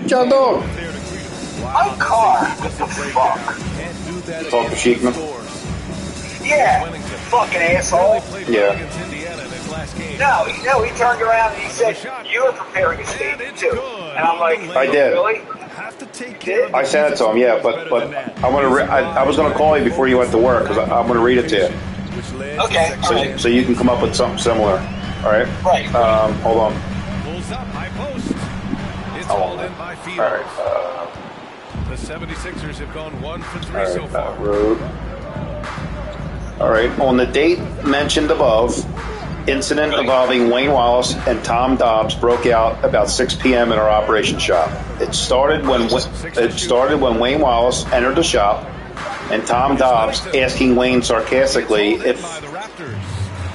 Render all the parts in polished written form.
John Dog. My car. What the fuck? Talk to Sheikman. Yeah, fucking asshole. Yeah. No, he turned around and he said, you are preparing a statement too. And I'm like, I did. Really? I sent it to him, yeah, but I want to. I was going to call you before you went to work because I'm going to read it to you. Okay. So you can come up with something similar. All right. Right. Hold on. Pulls up high post. It's hauled in by Fields. All right. The 76ers have gone 1 for 3 so far. Road. All right. On the date mentioned above, incident involving Wayne Wallace and Tom Dobbs broke out about 6 p.m. in our operation shop. It started when Wayne Wallace entered the shop and Tom Dobbs asking Wayne sarcastically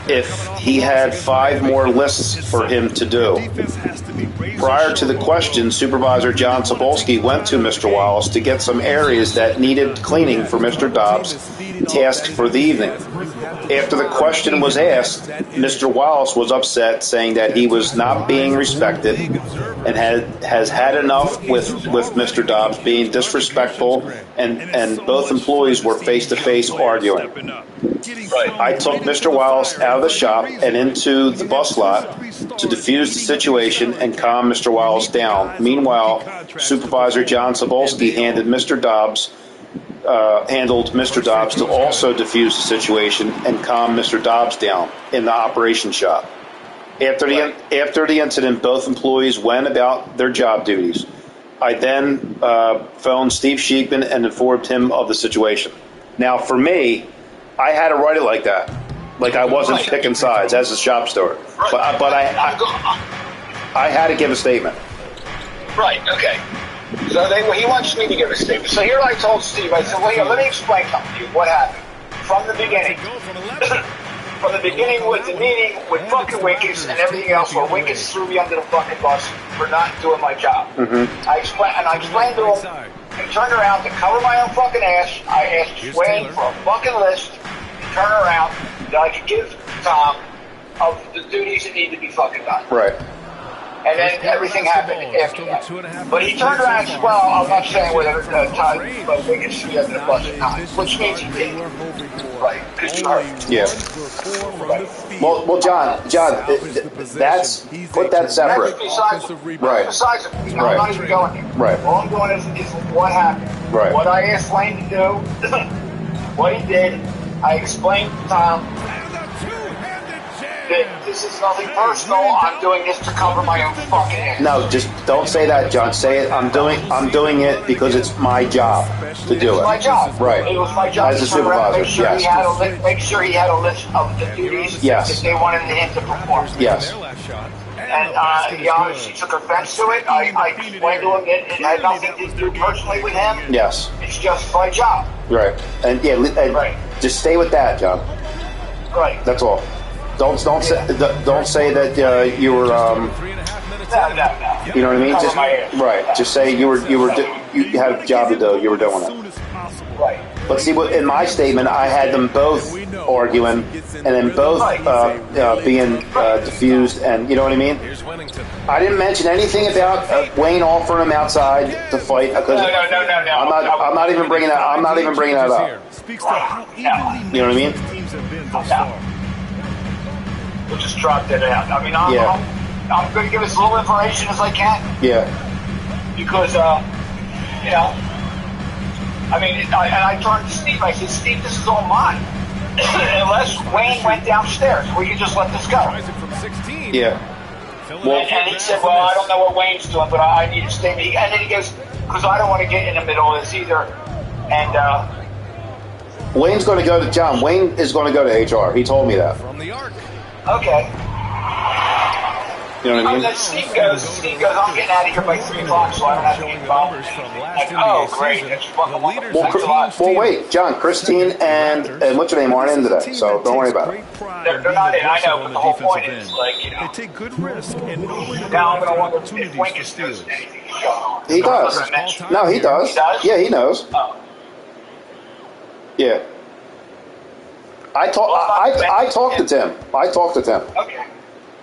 if he had 5 more lists for him to do. Prior to the question, Supervisor John Cebulski went to Mr. Wallace to get some areas that needed cleaning for Mr. Dobbs' task for the evening. After the question was asked, Mr. Wallace was upset, saying that he was not being respected and has had enough with Mr. Dobbs being disrespectful, and both employees were face-to-face arguing. I took Mr. Wallace out of the shop and into the bus lot to defuse the situation and calm Mr. Wallace down. Meanwhile, Supervisor John Cebulski handled Mr. Dobbs to also defuse the situation and calm Mr. Dobbs down in the operation shop. After the incident, both employees went about their job duties. I then phoned Steve Sheikman and informed him of the situation. Now, for me, I had to write it like that, like I wasn't picking sides as a shop steward. But I had to give a statement. Right. Okay. So he wants me to give a statement. So here I told Steve, I said, well, here, let me explain something to you. What happened from the beginning? From the beginning with the meeting with fucking Winkus and everything else, where Winkus threw me under the fucking bus for not doing my job. Mm-hmm. I explained to him. He turned around to cover my own fucking ass. I asked Wayne for a fucking list to turn around that I could give Tom of the duties that need to be fucking done. Right. And then everything happened after that. But he turned around and said, well, I'm not saying whether Todd Winkus threw me under the bus or not, which means he did. Right, because you heard. Yeah. Right. Well, John, that's put that separate. That's besides it. Right. Besides it. I'm not even going there. Right. All I'm doing is what happened. Right. What I asked Lane to do, what he did, I explained to Tom that this is nothing personal. I'm doing this to cover my own fucking ass. No, just don't say that, John. Say it. I'm doing it because it's my job to do it. It was my job. Right. It was my job as a to turn around and supervisor. make sure he had a list of the duties Yes. that they wanted him to perform. Yes. And he obviously took offense to it. I explained to him that it had nothing to do personally with him. Yes. It's just my job. Right. And Right. just stay with that, John. Right. That's all. Don't say that you were. No. You know what I mean? Cover Just my ass. right. Just say you had a job to do. You were doing it. Right. But see, in my statement, I had them both arguing, and then both being diffused, and you know what I mean. I didn't mention anything about Wayne offering him outside to fight. Because No. I'm not even bringing that. I'm not even bringing that up. You know what I mean? No. We'll just drop that out. I mean, I'm going to give as little information as I can. Yeah. Because, I mean, and I turned to Steve. I said, Steve, this is all mine. Unless Wayne went downstairs, we can just let this go. Yeah. Well, and he said, well, I don't know what Wayne's doing, but I need a statement. And then he goes, because I don't want to get in the middle of this either. And, Wayne's going to go to John. Wayne is going to go to HR. He told me that. okay. You know what I mean? Then Steve goes, I'm getting out of here by 3 o'clock, so I don't have to get involved. Like, oh, great. That's fucking wonderful. Well, wait, John, Christine and what's your name aren't in today, so don't worry about it. They're not in, I know, but the whole point is, like, They take good risk and now I'm going to wonder if Winkus knows anything that's going on. He does. No, he does. He does? Yeah, he knows. Oh. Yeah. I talked to Tim. I talked to Tim. Okay.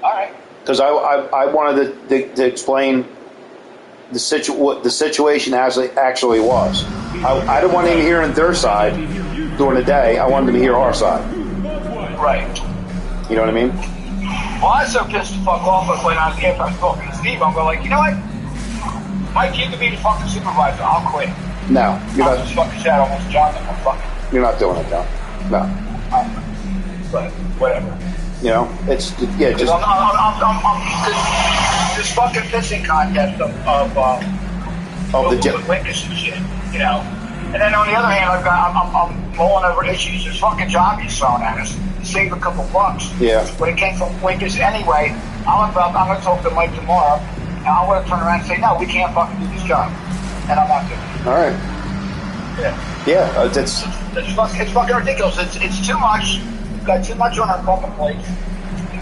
All right. Because I wanted to explain what the situation actually was. I didn't want him hearing their side during the day. I wanted him to hear our side. Right. You know what I mean? Well, I was so pissed the fuck off when after I was talking to Steve, I'm going like, you know what? Mike, you can be the fucking supervisor. I'll quit. No, you're I'll not. just fucking shadow almost John. I'm fucking. You're not doing it, John. No. But whatever. You know, it's just. I'm this fucking pissing contest of the Winkus and shit, you know. And then on the other hand, I'm mulling over issues. This fucking job he's throwing at us to save a couple bucks. Yeah. When it came from Winkus anyway, I'm going to talk to Mike tomorrow, and I'm going to turn around and say, no, we can't fucking do this job, and I'm not doing it. All right. Yeah. Yeah, It's fucking ridiculous. It's too much. We've got too much on our fucking plates.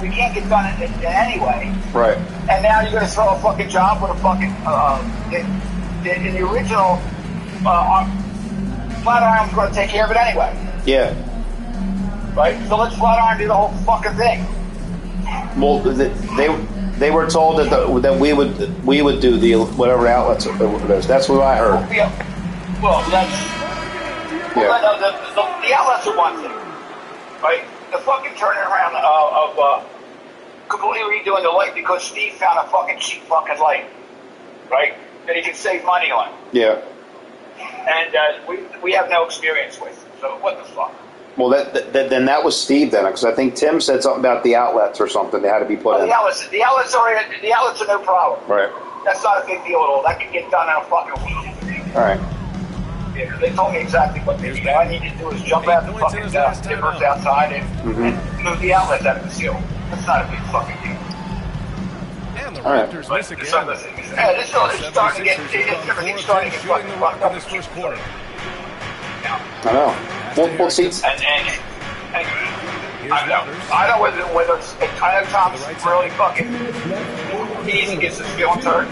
We can't get done in anyway. right. And now you're going to throw a fucking job with a fucking in the original Flatiron's going to take care of it anyway. Yeah. Right? So let's Flatiron do the whole fucking thing. Well, they were told that we would do the whatever outlets it is. That's what I heard. Well, the outlets are one thing, right? The fucking turning around of completely redoing the light because Steve found a fucking cheap fucking light, right? That he can save money on. Yeah. And we have no experience with. So what the fuck? Well, then that was Steve then, because I think Tim said something about the outlets or something. They had to be put in. The outlets are no problem. Right. That's not a big deal at all. That can get done in a fucking week. All right. Yeah, because they told me exactly what they need. All I need to do is jump out the fucking dippers outside and move the outlets out of the seal. That's not a big fucking deal. And the Raptors miss again. Everything's starting to get fucking fucked up in this first quarter. I know. We'll see. I know whether it's I know Tom's really fucking easy gets his feelings hurt,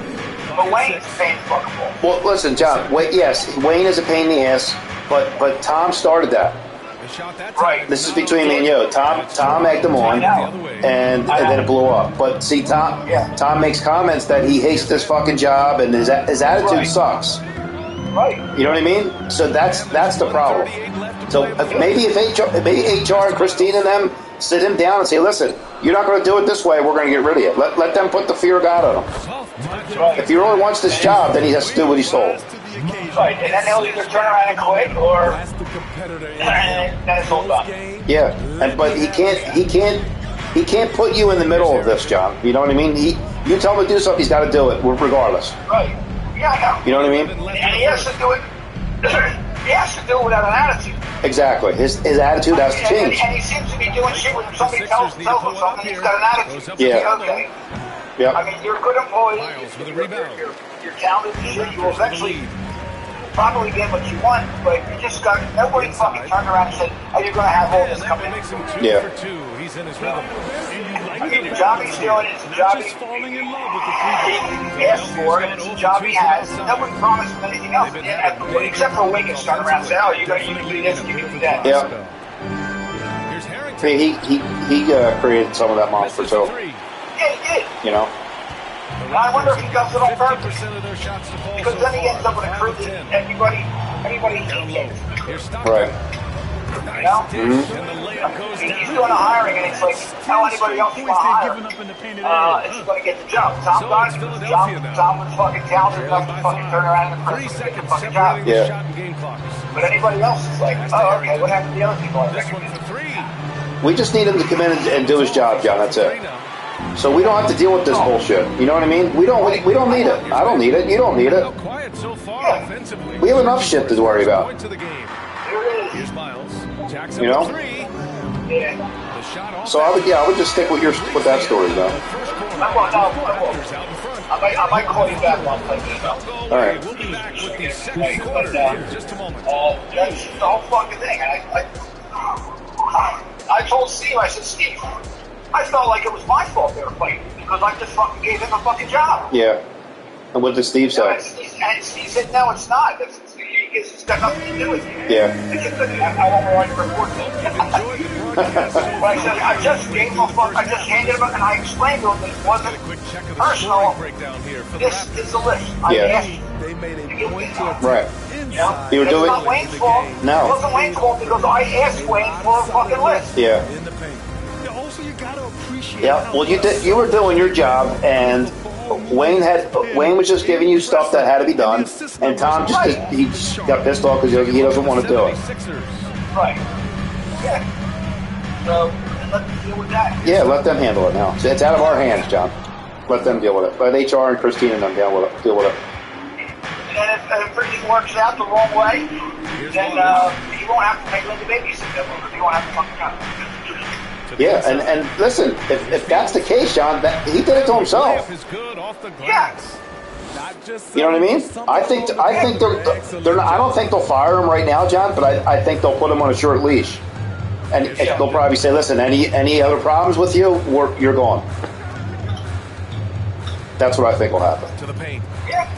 but Wayne's a pain in the fucking ball. Well, listen, John. Yes, Wayne is a pain in the ass, but Tom started that. Right. This is between me and you. Tom egged him on, and then it blew up. But see, Tom makes comments that he hates this fucking job, and his attitude sucks. Right. You know what I mean? So that's the problem. So maybe if HR and Christine and them sit him down and say, listen, you're not going to do it this way, we're going to get rid of you. Let them put the fear of God on him. Right. If he really wants this job, then he has to do what he's told. Right, and then they'll either turn around and quit, or then it's all done. Yeah, but he can't put you in the middle of this, John. You know what I mean? You tell him to do something, he's got to do it, regardless. Right. Yeah, I know. You know what I mean? And he has to do it. He has to do it without an attitude. Exactly. His attitude has to change. And he seems to be doing shit when somebody tells him something, he's got an attitude. Yeah. Okay. Yep. I mean, you're a good employee. You're talented and shit. You will eventually probably get what you want, but you just got nobody fucking turned around and said, "Oh, you're going to have all this coming." Yeah. I mean, the job he's doing is a job he asked for, and it's a job he has. Nobody promised him anything else, except for Wiggins turning around and say, "Oh, you can do this, you can do that." Yeah. He created some of that monster too. Yeah, he did. You know. And I wonder if he does it on purpose. Because then he ends up with a crew that anybody he gets. Right. You know? He's doing a hiring, and it's like, how anybody else you want to hire? It's going to get the job. Tom was fucking talented enough to fucking turn around and get the fucking job. Yeah. But anybody else is like, oh, okay, what happened to the other people? We just need him to come in and do his job, John. That's it. So we don't have to deal with this bullshit. You know what I mean? We don't need it. I don't need it. You don't need it. We have enough shit to worry about. You know? Yeah. So I would just stick with that story though. I might call you back while I'm playing this out. All right. We'll be back with the second quarter in just a moment. That's the whole fucking thing. I told Steve, I said, Steve, I felt like it was my fault they were fighting because I just fucking gave him a fucking job. Yeah. And what did Steve say? And Steve said, no, it's not. It's got nothing to do with you. Yeah. I won't write a report to him. But I said, I just gave him I just handed him and I explained to him that it wasn't personal. This is the list. I asked you. Right. You know? You were doing. It's not Wayne's fault. No. It wasn't Wayne's fault because I asked Wayne for a fucking list. Yeah. Yeah. Well, you were doing your job, and Wayne was just giving you stuff that had to be done, and Tom he got pissed off because he doesn't want to do it. Right. Yeah. So let them deal with that. Yeah, let them handle it now. It's out of our hands, John. Let them deal with it. Let HR and Christine and them deal with it. And if everything works out the wrong way, then he won't have to pay Linda babysit them because he won't have to fucking come. Yeah, and listen, if that's the case, John, he did it to himself. Yeah. You know what I mean? I think they're not, I don't think they'll fire him right now, John, but I think they'll put him on a short leash, and they'll probably say, listen, any other problems with you, you're gone. That's what I think will happen. To the paint. Yeah.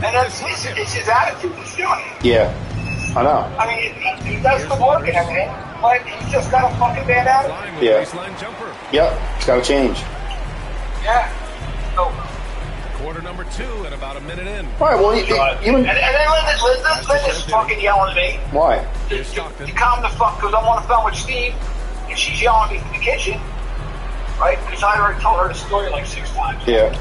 And it's his attitude that's doing it. Yeah, I know. I mean, he does the work and everything, but he's just got a fucking bad attitude. Yeah. Yep, it's got to change. Yeah. So. Quarter number 2 and about a minute in. All right, well, and then Linda's fucking yelling at me. Why? To calm the fuck, because I'm on the phone with Steve, and she's yelling at me from the kitchen, right? Because I already told her the story like 6 times. Yeah.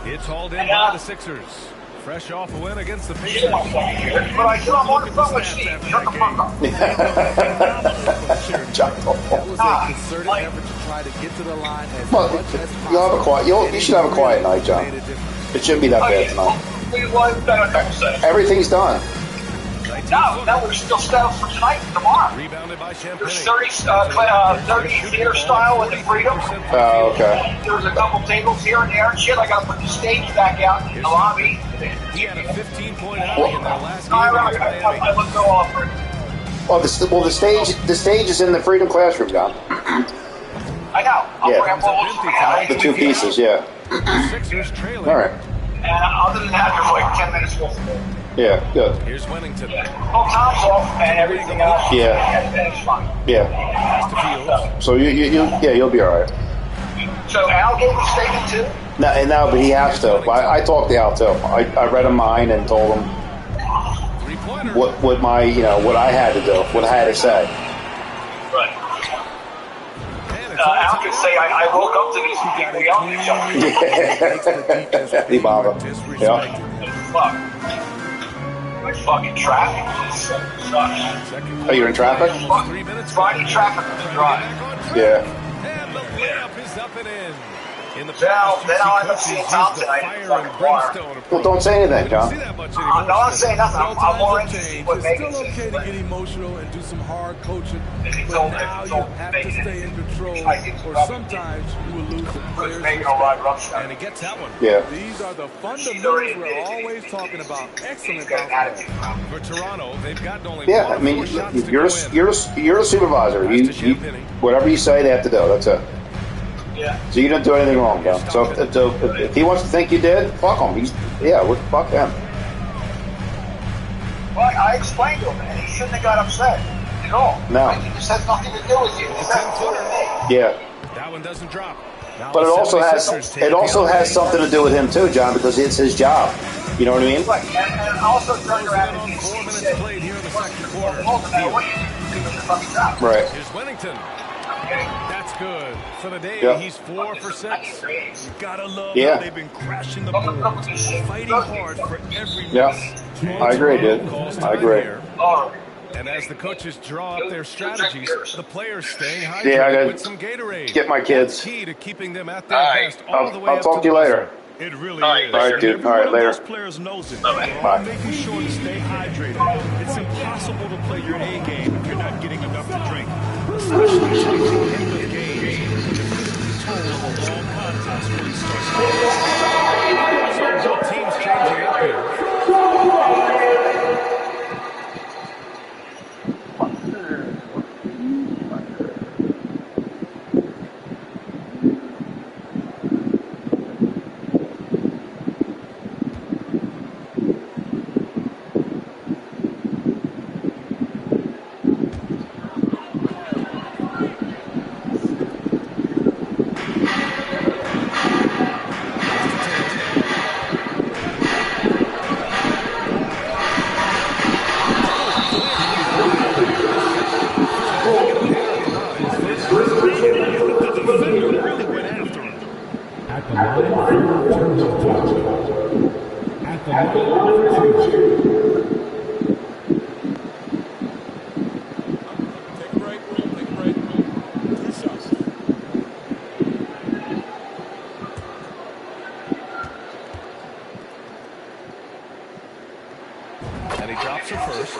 It's hauled in by the Sixers. Fresh off a win against the But Pacers. I said, I'm on the phone with Steve. Shut the fuck up. That was a concerted effort to try to get to the line as Well, much as possible. you'll have a quiet. You should have a quiet night, John. It shouldn't be that bad tonight. Everything's done. No, we're still set up for tonight and tomorrow. Rebounded by Champagne. There's 30 theater style with the Freedom. Oh, okay. There's a couple tables here and there and shit. I got to put the stage back out in the lobby. He had a 15-point outing in their last game I against Miami. let go off for it. Well, the stage is in the Freedom Classroom, John. I know. Yeah. The two pieces, yeah. Sixers trailing. All right. And other than that, there's like 10 minutes left. Yeah, good. Here's Wennington. Well, Tom's off and everything else. Yeah. And it's fine. Yeah. Pass to Fields. So you'll be all right. So Al gave a statement too? No, but he has to. I talked to Al too. I read him mine and told him what I had to do, what I had to say. Right. Al could say, I woke up to these people yelling at each other. Yeah. Baba. Yeah. Fuck. Like fucking traffic just sucks. Are you in traffic? Friday traffic on the drive. Yeah. And the layup is up and in. In the Then I'll end up seeing Tom tonight in the fucking bar. Well, don't say anything, John. I'm not saying nothing. I'm more interested in what It's Megan still says. okay to get emotional and do some hard coaching, It's but all- now it's you all have to Megan. stay in control, I think or it's sometimes you will lose the players' Megan will ride respect. roughshod. And he gets that one. Yeah. These are the She's already fundamentals we're admitted always talking about. He's Excellent got an basketball. attitude problem. For Toronto, they've gotten only Yeah, one I mean, more shots to you're go in. a supervisor. You whatever you say, they have to do. That's it. Yeah. So you didn't do anything wrong, John. So if he wants to think you did, fuck him. Fuck him. Well, I explained to him, and he shouldn't have got upset at all. No. Like, it just has nothing to do with you. It has to do with me. Yeah. That one doesn't drop. Now But the it also 76ers take has something to do with him too, John, because it's his job. You know what I mean? Right, and also turned around and he 4 minutes said, played here in the second quarter. "Well, no matter what you do, you do the fucking job." Right. Here's Wennington. Okay? That's good. For the day, Yep. he's 4 for 6. You gotta love Yeah. how they've been crashing the boards, fighting hard for every Yeah. miss. I agree, dude. Calls I time agree. here. All right. And as the coaches draw up their strategies, the players staying hydrated Yeah, I gotta with some Gatorade. get my kids. That's key to keeping them at their All right. best all the way I'll up talk to the you later. buzzer. It really All right, is. All right, dude. Every All right, one of later. those players knows it. Bye. They're all making sure to stay hydrated. It's impossible to play your A game if you're not getting enough to drink, especially towards the end of games. The toll of a long contest really starts to So both teams changing up here. At the line for turnover. At the line for two. Take a break. Take a break. 2 shots. And he drops her first.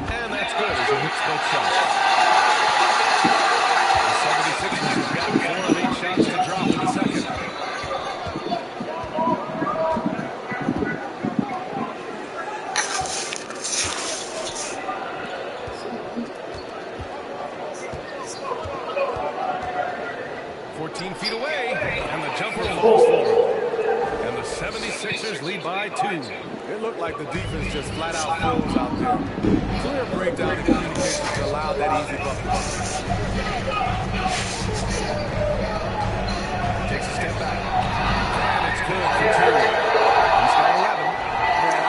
And that's good as he hits both shots. The 76ers have got 4 of 8 shots to drop in the second. Feet away, and the jumper falls for him. And the 76ers lead by 2. It looked like the defense just flat out froze out there. Clear breakdown in communication to allow that easy bucket. Takes a step back. And it's good for 2. He's got 11. Man,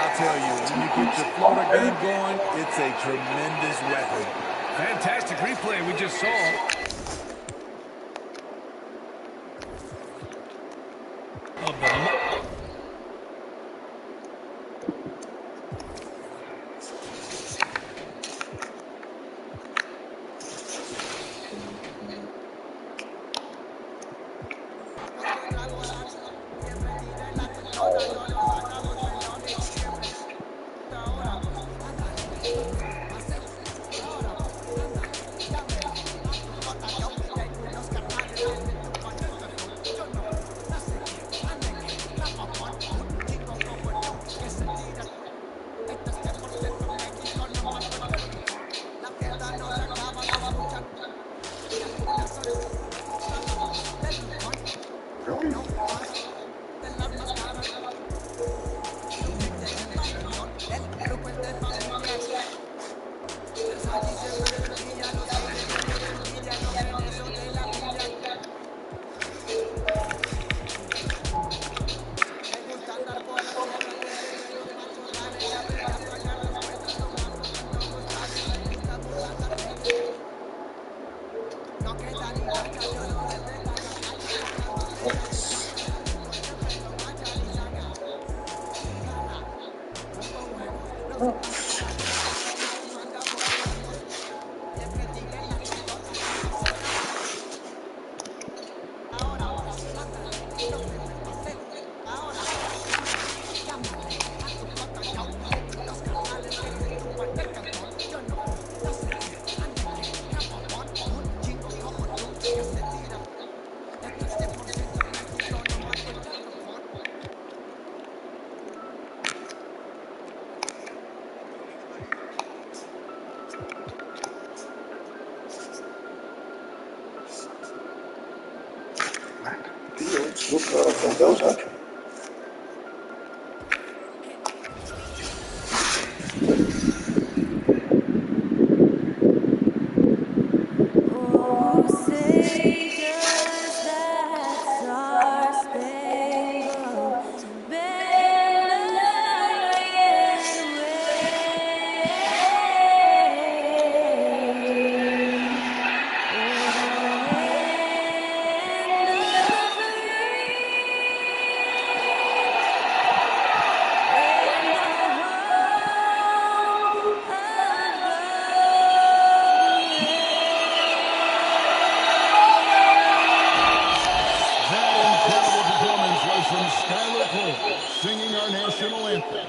Singing our national anthem.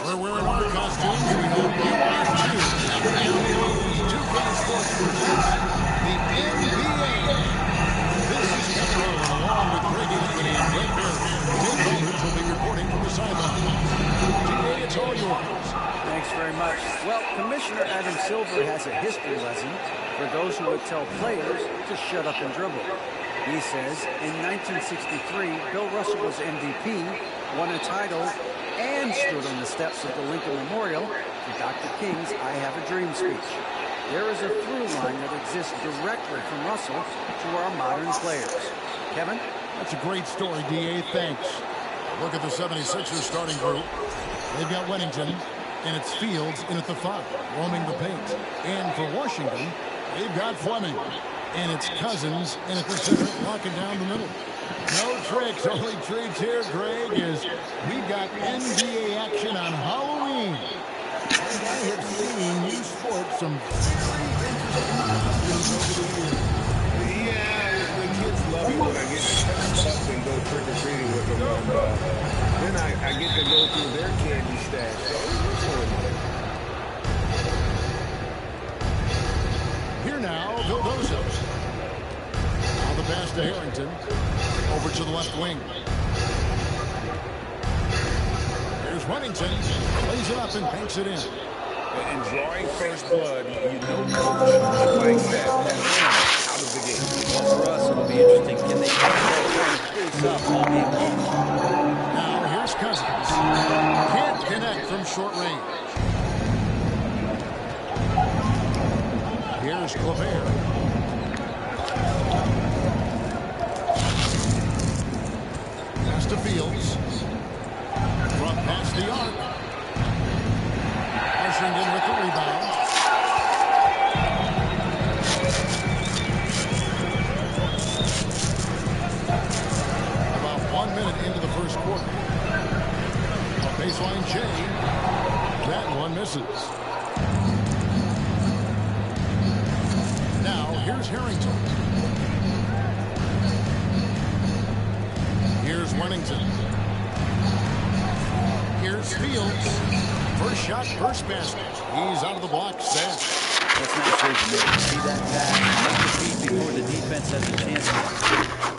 We're wearing our costumes. We hope you are too. Now here's 2K Sports presents the NBA. This is Kevin Rowan along with Greg Anthony and Greg Barry. Dave Aldridge will be reporting from the sidelines. GA, it's all yours. Thanks very much. Well, Commissioner Adam Silver has a history lesson for those who would tell players to shut up and dribble. He says, in 1963, Bill Russell was MVP, won a title, and stood on the steps of the Lincoln Memorial for Dr. King's I Have a Dream speech. There is a through line that exists directly from Russell to our modern players. Kevin? That's a great story, D.A. Thanks. Look at the 76ers starting group. They've got Wennington, and it's Fields in at the 5, roaming the paint. And for Washington, they've got Fleming. And it's Cousins in at the center, locking down the middle. No tricks, only treats here, Greg, is we've got NBA action on Halloween. And I have seen you sport some very interesting costumes over the years. Yeah, the kids love it when I get to dress up and go trick-or-treating with them. And then I get to go through their candy stash. So it's fun. Here now, Vildosa. Now the pass to Harrington. Over to the left wing. Here's Wennington. Plays it up and banks it in. And drawing first blood, you know, coach likes that. Out of the game. Well, for us, it'll be interesting. Can they pace up all game long? Now here's Cousins. Can't connect from short range. Here's Gobert. Pass to Fields. From past the arc. Washington with the rebound. That one misses. Now, here's Harrington. Here's Wennington. Here's Fields. First shot, first basket. He's out of the blocks there. That's not safe to make. See that pass, make the feed before the defense has a chance.